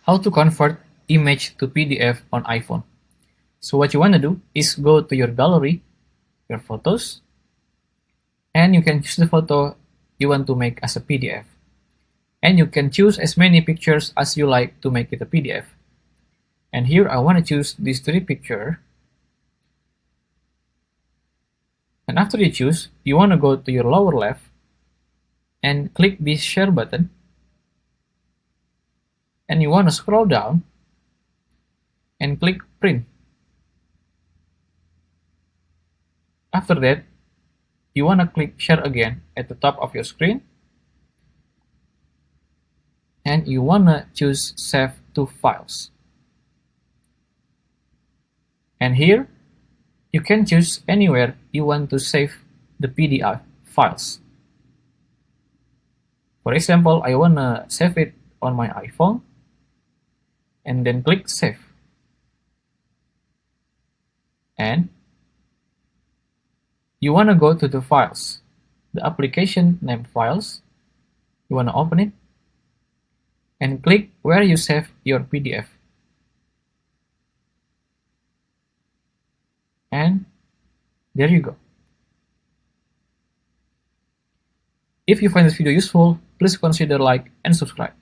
how to convert image to PDF on iPhone. So what you want to do is go to your gallery, your photos, and you can choose the photo you want to make as a PDF. And you can choose as many pictures as you like to make it a PDF. And here I want to choose these 3 pictures. And after you choose, you want to go to your lower left and click this share button. And you want to scroll down and click print. After that, you want to click share again at the top of your screen. And you want to choose save to files. And here, you can choose anywhere you want to save the PDF files. For example, I want to save it on my iPhone, and then click save. And you want to go to the files, the application name files. You want to open it and click where you save your PDF. And there you go. If you find this video useful, please consider like and subscribe.